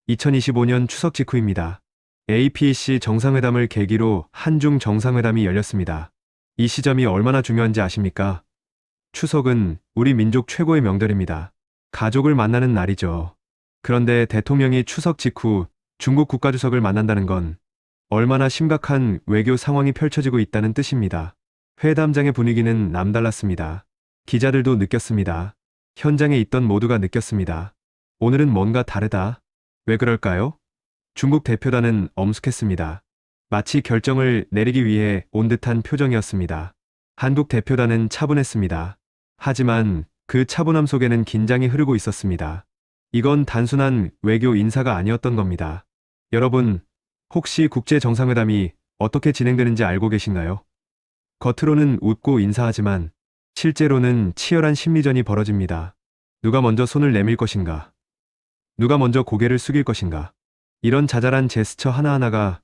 2025년 추석 직후입니다. APEC 정상회담을 계기로 한중 정상회담이 열렸습니다. 이 시점이 얼마나 중요한지 아십니까? 추석은 우리 민족 최고의 명절입니다. 가족을 만나는 날이죠. 그런데 대통령이 추석 직후 중국 국가주석을 만난다는 건 얼마나 심각한 외교 상황이 펼쳐지고 있다는 뜻입니다. 회담장의 분위기는 남달랐습니다. 기자들도 느꼈습니다. 현장에 있던 모두가 느꼈습니다. 오늘은 뭔가 다르다. 왜 그럴까요? 중국 대표단은 엄숙했습니다. 마치 결정을 내리기 위해 온 듯한 표정이었습니다. 한국 대표단은 차분했습니다. 하지만 그 차분함 속에는 긴장이 흐르고 있었습니다. 이건 단순한 외교 인사가 아니었던 겁니다. 여러분, 혹시 국제 정상회담이 어떻게 진행되는지 알고 계신가요? 겉으로는 웃고 인사하지만 실제로는 치열한 심리전이 벌어집니다. 누가 먼저 손을 내밀 것인가? 누가 먼저 고개를 숙일 것인가? 이런 자잘한 제스처 하나하나가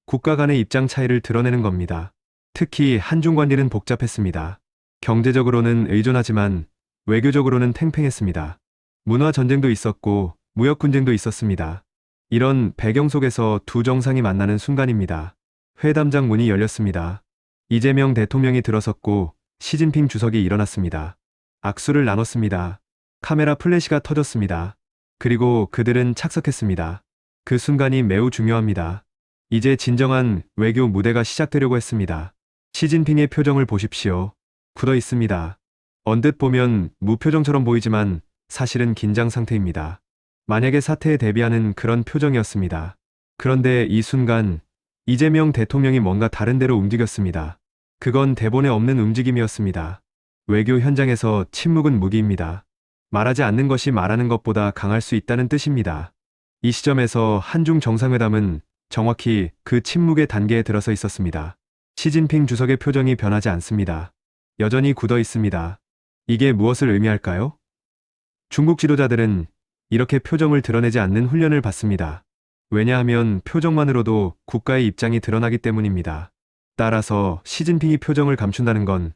국가 간의 입장 차이를 드러내는 겁니다. 특히 한중 관계는 복잡했습니다. 경제적으로는 의존하지만 외교적으로는 팽팽했습니다. 문화 전쟁도 있었고 무역 분쟁도 있었습니다. 이런 배경 속에서 두 정상이 만나는 순간입니다. 회담장 문이 열렸습니다. 이재명 대통령이 들어섰고 시진핑 주석이 일어났습니다. 악수를 나눴습니다. 카메라 플래시가 터졌습니다. 그리고 그들은 착석했습니다. 그 순간이 매우 중요합니다. 이제 진정한 외교 무대가 시작되려고 했습니다. 시진핑의 표정을 보십시오. 굳어 있습니다. 언뜻 보면 무표정처럼 보이지만 사실은 긴장 상태입니다. 만약에 사태에 대비하는 그런 표정이었습니다. 그런데 이 순간 이재명 대통령이 뭔가 다른 데로 움직였습니다. 그건 대본에 없는 움직임이었습니다. 외교 현장에서 침묵은 무기입니다. 말하지 않는 것이 말하는 것보다 강할 수 있다는 뜻입니다. 이 시점에서 한중 정상회담은 정확히 그 침묵의 단계에 들어서 있었습니다. 시진핑 주석의 표정이 변하지 않습니다. 여전히 굳어 있습니다. 이게 무엇을 의미할까요? 중국 지도자들은 이렇게 표정을 드러내지 않는 훈련을 받습니다. 왜냐하면 표정만으로도 국가의 입장이 드러나기 때문입니다. 따라서 시진핑이 표정을 감춘다는 건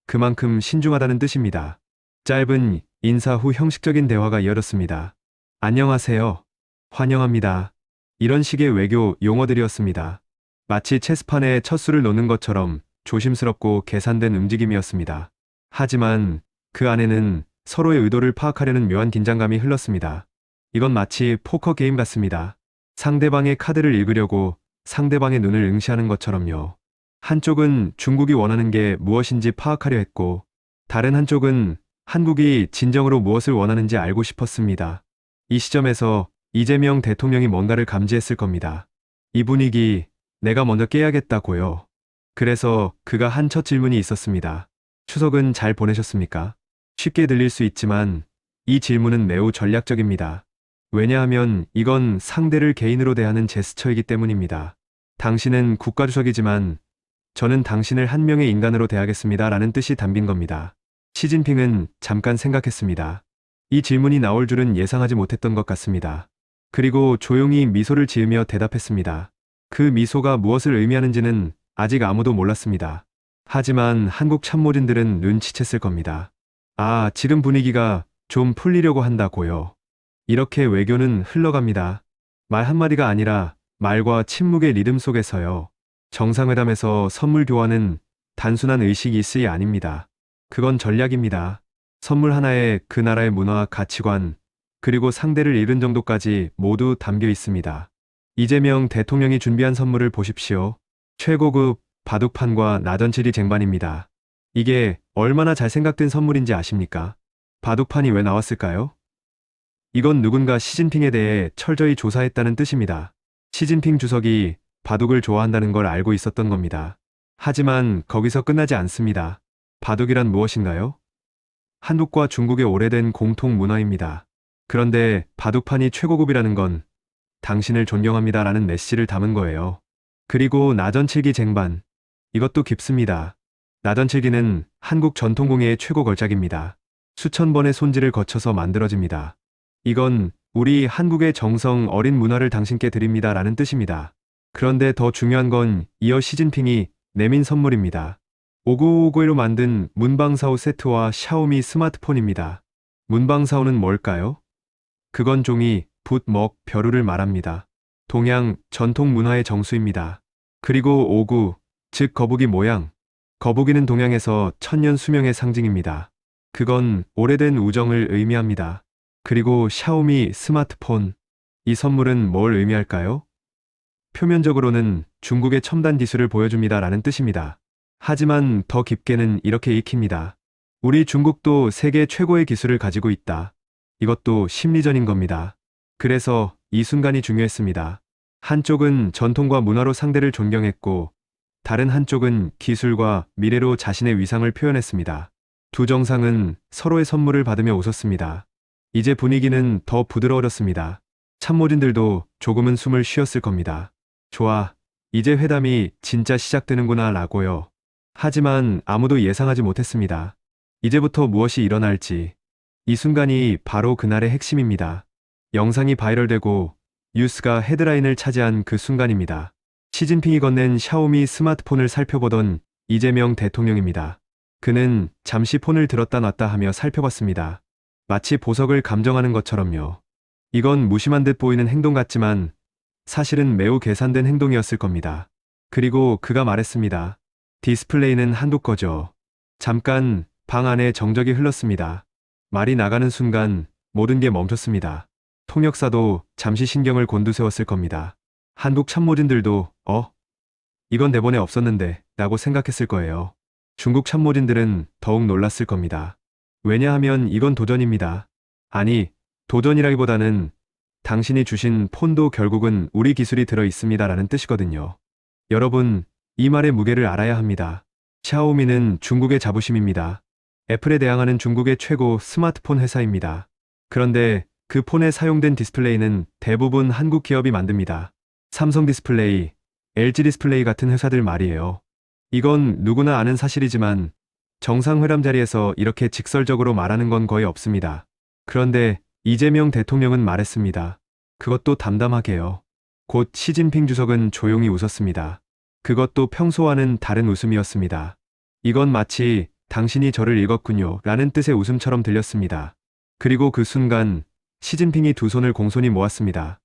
그만큼 신중하다는 뜻입니다. 짧은 인사 후 형식적인 대화가 이어졌습니다. 안녕하세요. 환영합니다. 이런 식의 외교 용어들이었습니다. 마치 체스판에 첫 수를 놓는 것처럼 조심스럽고 계산된 움직임이었습니다. 하지만 그 안에는 서로의 의도를 파악하려는 묘한 긴장감이 흘렀습니다. 이건 마치 포커 게임 같습니다. 상대방의 카드를 읽으려고 상대방의 눈을 응시하는 것처럼요. 한쪽은 중국이 원하는 게 무엇인지 파악하려 했고, 다른 한쪽은 한국이 진정으로 무엇을 원하는지 알고 싶었습니다. 이 시점에서 이재명 대통령이 뭔가를 감지했을 겁니다. 이 분위기, 내가 먼저 깨야겠다고요. 그래서 그가 한 첫 질문이 있었습니다. 추석은 잘 보내셨습니까? 쉽게 들릴 수 있지만 이 질문은 매우 전략적입니다. 왜냐하면 이건 상대를 개인으로 대하는 제스처이기 때문입니다. 당신은 국가주석이지만 저는 당신을 한 명의 인간으로 대하겠습니다 라는 뜻이 담긴 겁니다. 시진핑은 잠깐 생각했습니다. 이 질문이 나올 줄은 예상하지 못했던 것 같습니다. 그리고 조용히 미소를 지으며 대답했습니다. 그 미소가 무엇을 의미하는지는 아직 아무도 몰랐습니다. 하지만 한국 참모진들은 눈치챘을 겁니다. 아, 지금 분위기가 좀 풀리려고 한다고요. 이렇게 외교는 흘러갑니다. 말 한마디가 아니라 말과 침묵의 리듬 속에서요. 정상회담에서 선물 교환은 단순한 의식 일스이 아닙니다. 그건 전략입니다. 선물 하나에 그 나라의 문화, 가치관, 그리고 상대를 잃은 정도까지 모두 담겨 있습니다. 이재명 대통령이 준비한 선물을 보십시오. 최고급 바둑판과 나전칠이 쟁반입니다. 이게 얼마나 잘 생각된 선물인지 아십니까? 바둑판이 왜 나왔을까요? 이건 누군가 시진핑에 대해 철저히 조사했다는 뜻입니다. 시진핑 주석이 바둑을 좋아한다는 걸 알고 있었던 겁니다. 하지만 거기서 끝나지 않습니다. 바둑이란 무엇인가요? 한국과 중국의 오래된 공통 문화입니다. 그런데 바둑판이 최고급이라는 건 당신을 존경합니다 라는 메시지를 담은 거예요. 그리고 나전칠기 쟁반. 이것도 깊습니다. 나전칠기는 한국 전통공예의 최고 걸작입니다. 수천 번의 손질을 거쳐서 만들어집니다. 이건 우리 한국의 정성 어린 문화를 당신께 드립니다 라는 뜻입니다. 그런데 더 중요한 건 이어 시진핑이 내민 선물입니다. 5951로 만든 문방사오 세트와 샤오미 스마트폰입니다. 문방사오는 뭘까요? 그건 종이, 붓, 먹, 벼루를 말합니다. 동양 전통 문화의 정수입니다. 그리고 오구, 즉 거북이 모양. 거북이는 동양에서 천년 수명의 상징입니다. 그건 오래된 우정을 의미합니다. 그리고 샤오미 스마트폰. 이 선물은 뭘 의미할까요? 표면적으로는 중국의 첨단 기술을 보여줍니다라는 뜻입니다. 하지만 더 깊게는 이렇게 읽힙니다. 우리 중국도 세계 최고의 기술을 가지고 있다. 이것도 심리전인 겁니다. 그래서 이 순간이 중요했습니다. 한쪽은 전통과 문화로 상대를 존경했고, 다른 한쪽은 기술과 미래로 자신의 위상을 표현했습니다. 두 정상은 서로의 선물을 받으며 웃었습니다. 이제 분위기는 더 부드러워졌습니다. 참모진들도 조금은 숨을 쉬었을 겁니다. 좋아, 이제 회담이 진짜 시작되는구나 라고요. 하지만 아무도 예상하지 못했습니다. 이제부터 무엇이 일어날지. 이 순간이 바로 그날의 핵심입니다. 영상이 바이럴되고 뉴스가 헤드라인을 차지한 그 순간입니다. 시진핑이 건넨 샤오미 스마트폰을 살펴보던 이재명 대통령입니다. 그는 잠시 폰을 들었다 놨다 하며 살펴봤습니다. 마치 보석을 감정하는 것처럼요. 이건 무심한 듯 보이는 행동 같지만 사실은 매우 계산된 행동이었을 겁니다. 그리고 그가 말했습니다. 디스플레이는 한두 거죠. 잠깐 방 안에 정적이 흘렀습니다. 말이 나가는 순간 모든 게 멈췄습니다. 통역사도 잠시 신경을 곤두세웠을 겁니다. 한국 참모진들도 이건 대본에 없었는데 라고 생각했을 거예요. 중국 참모진들은 더욱 놀랐을 겁니다. 왜냐하면 이건 도전입니다. 아니, 도전이라기보다는 당신이 주신 폰도 결국은 우리 기술이 들어 있습니다 라는 뜻이거든요. 여러분, 이 말의 무게를 알아야 합니다. 샤오미는 중국의 자부심입니다. 애플에 대항하는 중국의 최고 스마트폰 회사입니다. 그런데 그 폰에 사용된 디스플레이는 대부분 한국 기업이 만듭니다. 삼성 디스플레이, LG 디스플레이 같은 회사들 말이에요. 이건 누구나 아는 사실이지만 정상회담 자리에서 이렇게 직설적으로 말하는 건 거의 없습니다. 그런데 이재명 대통령은 말했습니다. 그것도 담담하게요. 곧 시진핑 주석은 조용히 웃었습니다. 그것도 평소와는 다른 웃음이었습니다. 이건 마치 당신이 저를 읽었군요 라는 뜻의 웃음처럼 들렸습니다. 그리고 그 순간 시진핑이 두 손을 공손히 모았습니다.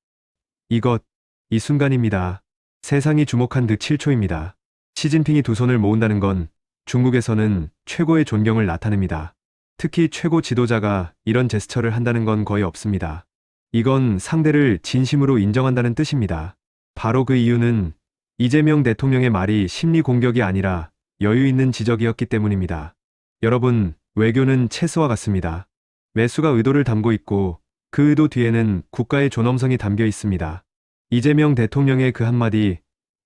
이 순간입니다. 세상이 주목한 그 7초입니다. 시진핑이 두 손을 모은다는 건 중국에서는 최고의 존경을 나타냅니다. 특히 최고 지도자가 이런 제스처를 한다는 건 거의 없습니다. 이건 상대를 진심으로 인정한다는 뜻입니다. 바로 그 이유는 이재명 대통령의 말이 심리 공격이 아니라 여유 있는 지적이었기 때문입니다. 여러분, 외교는 체스와 같습니다. 매수가 의도를 담고 있고 그 의도 뒤에는 국가의 존엄성이 담겨 있습니다. 이재명 대통령의 그 한마디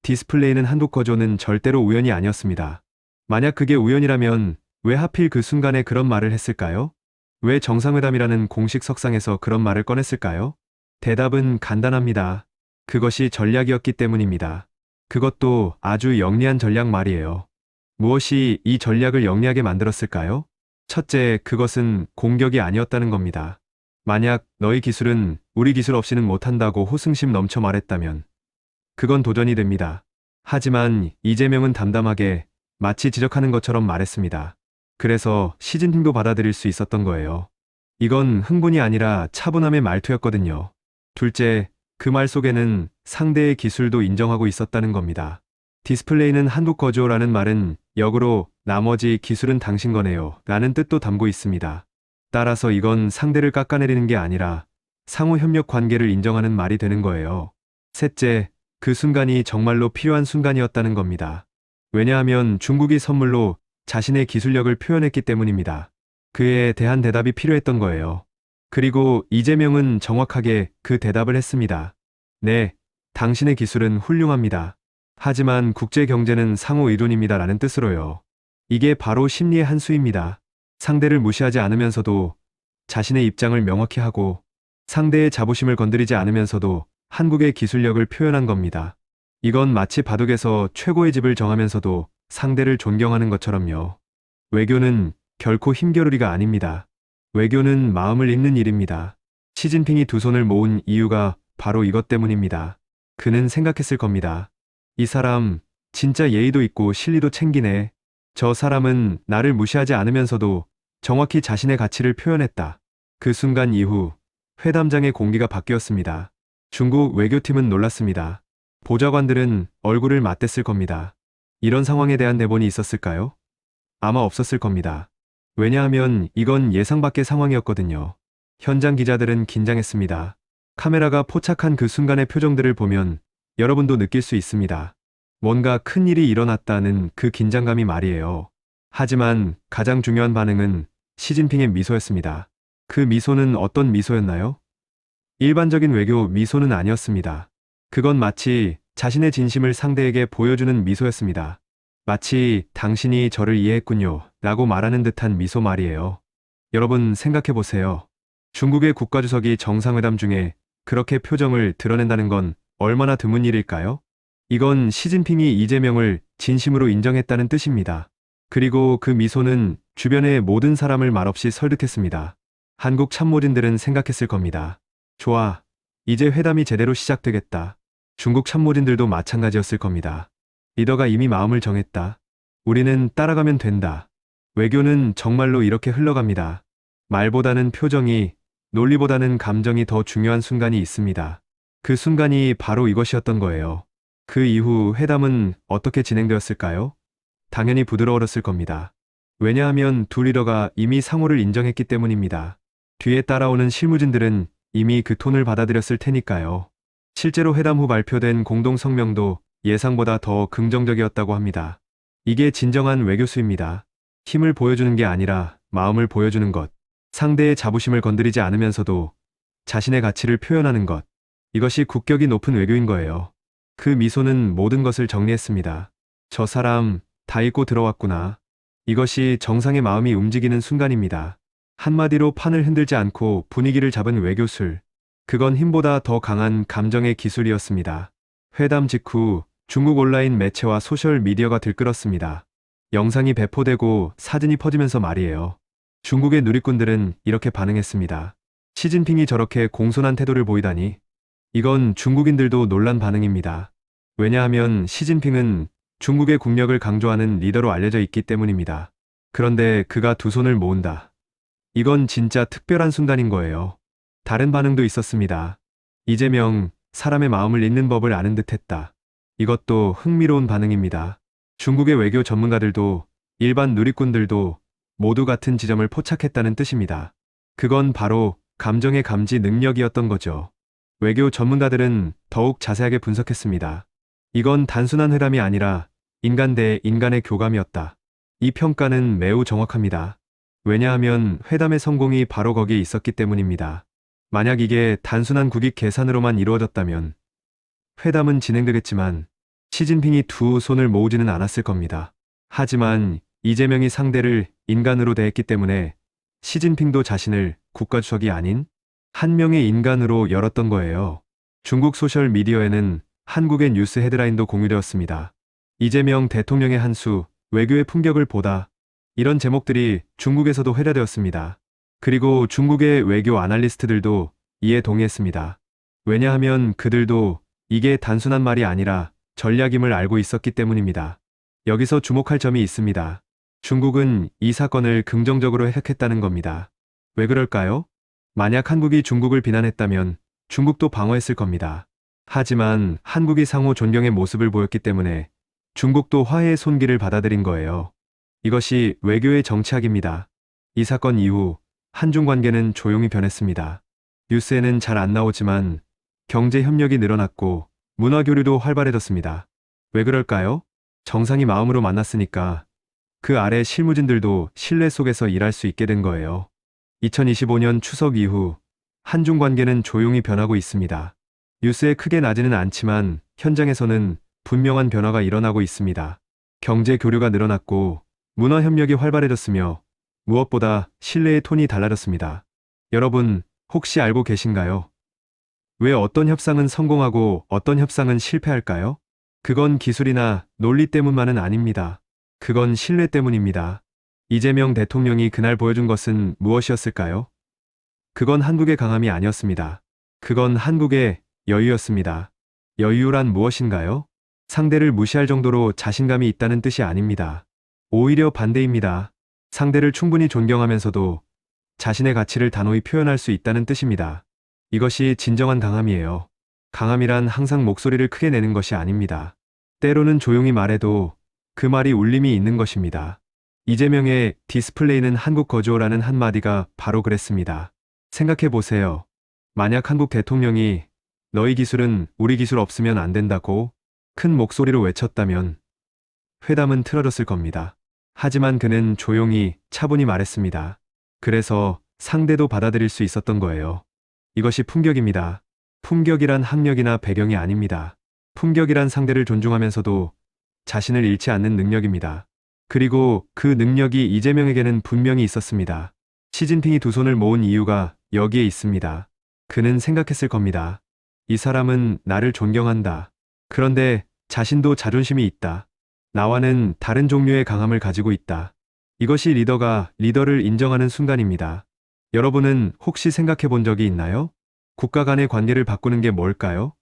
디스플레이는 한두 거조는 절대로 우연이 아니었습니다. 만약 그게 우연이라면 왜 하필 그 순간에 그런 말을 했을까요? 왜 정상회담이라는 공식 석상에서 그런 말을 꺼냈을까요? 대답은 간단합니다. 그것이 전략이었기 때문입니다. 그것도 아주 영리한 전략 말이에요. 무엇이 이 전략을 영리하게 만들었을까요? 첫째, 그것은 공격이 아니었다는 겁니다. 만약 너희 기술은 우리 기술 없이는 못한다고 호승심 넘쳐 말했다면 그건 도전이 됩니다. 하지만 이재명은 담담하게 마치 지적하는 것처럼 말했습니다. 그래서 시진핑도 받아들일 수 있었던 거예요. 이건 흥분이 아니라 차분함의 말투였거든요. 둘째, 그 말 속에는 상대의 기술도 인정하고 있었다는 겁니다. 디스플레이는 한국 거죠라는 말은 역으로 나머지 기술은 당신 거네요 라는 뜻도 담고 있습니다. 따라서 이건 상대를 깎아내리는 게 아니라 상호 협력 관계를 인정하는 말이 되는 거예요. 셋째, 그 순간이 정말로 필요한 순간이었다는 겁니다. 왜냐하면 중국이 선물로 자신의 기술력을 표현했기 때문입니다. 그에 대한 대답이 필요했던 거예요. 그리고 이재명은 정확하게 그 대답을 했습니다. 네, 당신의 기술은 훌륭합니다. 하지만 국제 경제는 상호 의존입니다 라는 뜻으로요. 이게 바로 심리의 한 수입니다. 상대를 무시하지 않으면서도 자신의 입장을 명확히 하고 상대의 자부심을 건드리지 않으면서도 한국의 기술력을 표현한 겁니다. 이건 마치 바둑에서 최고의 집을 정하면서도 상대를 존경하는 것처럼요. 외교는 결코 힘겨루기가 아닙니다. 외교는 마음을 읽는 일입니다. 시진핑이 두 손을 모은 이유가 바로 이것 때문입니다. 그는 생각했을 겁니다. 이 사람 진짜 예의도 있고 실리도 챙기네. 저 사람은 나를 무시하지 않으면서도 정확히 자신의 가치를 표현했다. 그 순간 이후 회담장의 공기가 바뀌었습니다. 중국 외교팀은 놀랐습니다. 보좌관들은 얼굴을 맞댔을 겁니다. 이런 상황에 대한 대본이 있었을까요? 아마 없었을 겁니다. 왜냐하면 이건 예상 밖의 상황이었거든요. 현장 기자들은 긴장했습니다. 카메라가 포착한 그 순간의 표정들을 보면 여러분도 느낄 수 있습니다. 뭔가 큰 일이 일어났다는 그 긴장감이 말이에요. 하지만 가장 중요한 반응은 시진핑의 미소였습니다. 그 미소는 어떤 미소였나요? 일반적인 외교 미소는 아니었습니다. 그건 마치 자신의 진심을 상대에게 보여주는 미소였습니다. 마치 당신이 저를 이해했군요 라고 말하는 듯한 미소 말이에요. 여러분 생각해 보세요. 중국의 국가주석이 정상회담 중에 그렇게 표정을 드러낸다는 건 얼마나 드문 일일까요? 이건 시진핑이 이재명을 진심으로 인정했다는 뜻입니다. 그리고 그 미소는 주변의 모든 사람을 말없이 설득했습니다. 한국 참모진들은 생각했을 겁니다. 좋아. 이제 회담이 제대로 시작되겠다. 중국 참모진들도 마찬가지였을 겁니다. 리더가 이미 마음을 정했다. 우리는 따라가면 된다. 외교는 정말로 이렇게 흘러갑니다. 말보다는 표정이, 논리보다는 감정이 더 중요한 순간이 있습니다. 그 순간이 바로 이것이었던 거예요. 그 이후 회담은 어떻게 진행되었을까요? 당연히 부드러웠을 겁니다. 왜냐하면 두 리더가 이미 상호를 인정했기 때문입니다. 뒤에 따라오는 실무진들은 이미 그 톤을 받아들였을 테니까요. 실제로 회담 후 발표된 공동 성명도 예상보다 더 긍정적이었다고 합니다. 이게 진정한 외교수입니다. 힘을 보여주는 게 아니라 마음을 보여주는 것. 상대의 자부심을 건드리지 않으면서도 자신의 가치를 표현하는 것. 이것이 국격이 높은 외교인 거예요. 그 미소는 모든 것을 정리했습니다. 저 사람 다 잊고 들어왔구나. 이것이 정상의 마음이 움직이는 순간입니다. 한마디로 판을 흔들지 않고 분위기를 잡은 외교술. 그건 힘보다 더 강한 감정의 기술이었습니다. 회담 직후 중국 온라인 매체와 소셜 미디어가 들끓었습니다. 영상이 배포되고 사진이 퍼지면서 말이에요. 중국의 누리꾼들은 이렇게 반응했습니다. 시진핑이 저렇게 공손한 태도를 보이다니. 이건 중국인들도 놀란 반응입니다. 왜냐하면 시진핑은 중국의 국력을 강조하는 리더로 알려져 있기 때문입니다. 그런데 그가 두 손을 모은다. 이건 진짜 특별한 순간인 거예요. 다른 반응도 있었습니다. 이재명, 사람의 마음을 읽는 법을 아는 듯 했다. 이것도 흥미로운 반응입니다. 중국의 외교 전문가들도 일반 누리꾼들도 모두 같은 지점을 포착했다는 뜻입니다. 그건 바로 감정의 감지 능력이었던 거죠. 외교 전문가들은 더욱 자세하게 분석했습니다. 이건 단순한 회담이 아니라 인간 대 인간의 교감이었다. 이 평가는 매우 정확합니다. 왜냐하면 회담의 성공이 바로 거기에 있었기 때문입니다. 만약 이게 단순한 국익 계산으로만 이루어졌다면 회담은 진행되겠지만 시진핑이 두 손을 모으지는 않았을 겁니다. 하지만 이재명이 상대를 인간으로 대했기 때문에 시진핑도 자신을 국가주석이 아닌 한 명의 인간으로 열었던 거예요. 중국 소셜 미디어에는 한국의 뉴스 헤드라인도 공유되었습니다. 이재명 대통령의 한 수, 외교의 품격을 보다. 이런 제목들이 중국에서도 회자되었습니다. 그리고 중국의 외교 아날리스트들도 이에 동의했습니다. 왜냐하면 그들도 이게 단순한 말이 아니라 전략임을 알고 있었기 때문입니다. 여기서 주목할 점이 있습니다. 중국은 이 사건을 긍정적으로 해석했다는 겁니다. 왜 그럴까요? 만약 한국이 중국을 비난했다면 중국도 방어했을 겁니다. 하지만 한국이 상호 존경의 모습을 보였기 때문에 중국도 화해의 손길을 받아들인 거예요. 이것이 외교의 정치학입니다. 이 사건 이후 한중 관계는 조용히 변했습니다. 뉴스에는 잘 안 나오지만 경제 협력이 늘어났고 문화 교류도 활발해졌습니다. 왜 그럴까요? 정상이 마음으로 만났으니까 그 아래 실무진들도 신뢰 속에서 일할 수 있게 된 거예요. 2025년 추석 이후 한중 관계는 조용히 변하고 있습니다. 뉴스에 크게 나지는 않지만 현장에서는 분명한 변화가 일어나고 있습니다. 경제 교류가 늘어났고 문화 협력이 활발해졌으며 무엇보다 신뢰의 톤이 달라졌습니다. 여러분, 혹시 알고 계신가요? 왜 어떤 협상은 성공하고 어떤 협상은 실패할까요? 그건 기술이나 논리 때문만은 아닙니다. 그건 신뢰 때문입니다. 이재명 대통령이 그날 보여준 것은 무엇이었을까요? 그건 한국의 강함이 아니었습니다. 그건 한국의 여유였습니다. 여유란 무엇인가요? 상대를 무시할 정도로 자신감이 있다는 뜻이 아닙니다. 오히려 반대입니다. 상대를 충분히 존경하면서도 자신의 가치를 단호히 표현할 수 있다는 뜻입니다. 이것이 진정한 강함이에요. 강함이란 항상 목소리를 크게 내는 것이 아닙니다. 때로는 조용히 말해도 그 말이 울림이 있는 것입니다. 이재명의 디스플레이는 한국 거주어라는 한마디가 바로 그랬습니다. 생각해 보세요. 만약 한국 대통령이 너희 기술은 우리 기술 없으면 안 된다고 큰 목소리로 외쳤다면 회담은 틀어졌을 겁니다. 하지만 그는 조용히 차분히 말했습니다. 그래서 상대도 받아들일 수 있었던 거예요. 이것이 품격입니다. 품격이란 학력이나 배경이 아닙니다. 품격이란 상대를 존중하면서도 자신을 잃지 않는 능력입니다. 그리고 그 능력이 이재명에게는 분명히 있었습니다. 시진핑이 두 손을 모은 이유가 여기에 있습니다. 그는 생각했을 겁니다. 이 사람은 나를 존경한다. 그런데 자신도 자존심이 있다. 나와는 다른 종류의 강함을 가지고 있다. 이것이 리더가 리더를 인정하는 순간입니다. 여러분은 혹시 생각해 본 적이 있나요? 국가 간의 관계를 바꾸는 게 뭘까요?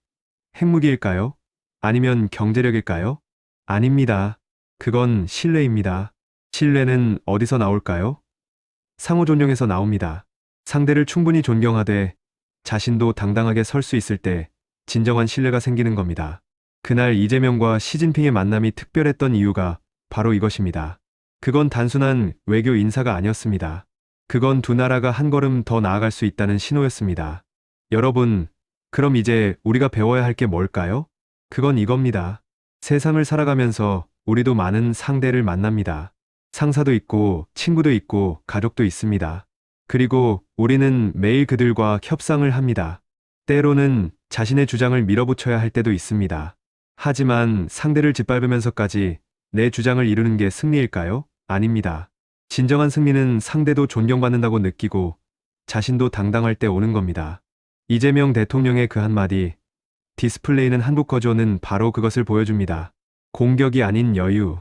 핵무기일까요? 아니면 경제력일까요? 아닙니다. 그건 신뢰입니다. 신뢰는 어디서 나올까요? 상호 존경에서 나옵니다. 상대를 충분히 존경하되 자신도 당당하게 설 수 있을 때 진정한 신뢰가 생기는 겁니다. 그날 이재명과 시진핑의 만남이 특별했던 이유가 바로 이것입니다. 그건 단순한 외교 인사가 아니었습니다. 그건 두 나라가 한 걸음 더 나아갈 수 있다는 신호였습니다. 여러분, 그럼 이제 우리가 배워야 할 게 뭘까요? 그건 이겁니다. 세상을 살아가면서 우리도 많은 상대를 만납니다. 상사도 있고, 친구도 있고, 가족도 있습니다. 그리고 우리는 매일 그들과 협상을 합니다. 때로는 자신의 주장을 밀어붙여야 할 때도 있습니다. 하지만 상대를 짓밟으면서까지 내 주장을 이루는 게 승리일까요? 아닙니다. 진정한 승리는 상대도 존경받는다고 느끼고 자신도 당당할 때 오는 겁니다. 이재명 대통령의 그 한마디, 디스플레이는 한국 거주어는 바로 그것을 보여줍니다. 공격이 아닌 여유,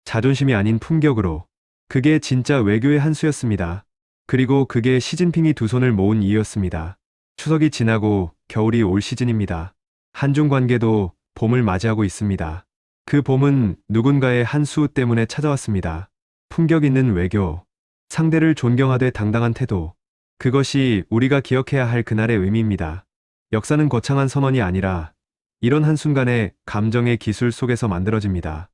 자존심이 아닌 품격으로. 그게 진짜 외교의 한 수였습니다. 그리고 그게 시진핑이 두 손을 모은 이유였습니다. 추석이 지나고 겨울이 올 시즌입니다. 한중 관계도 봄을 맞이하고 있습니다. 그 봄은 누군가의 한 수 때문에 찾아왔습니다. 품격 있는 외교, 상대를 존경하되 당당한 태도. 그것이 우리가 기억해야 할 그날의 의미입니다. 역사는 거창한 선언이 아니라 이런 한순간의 감정의 기술 속에서 만들어집니다.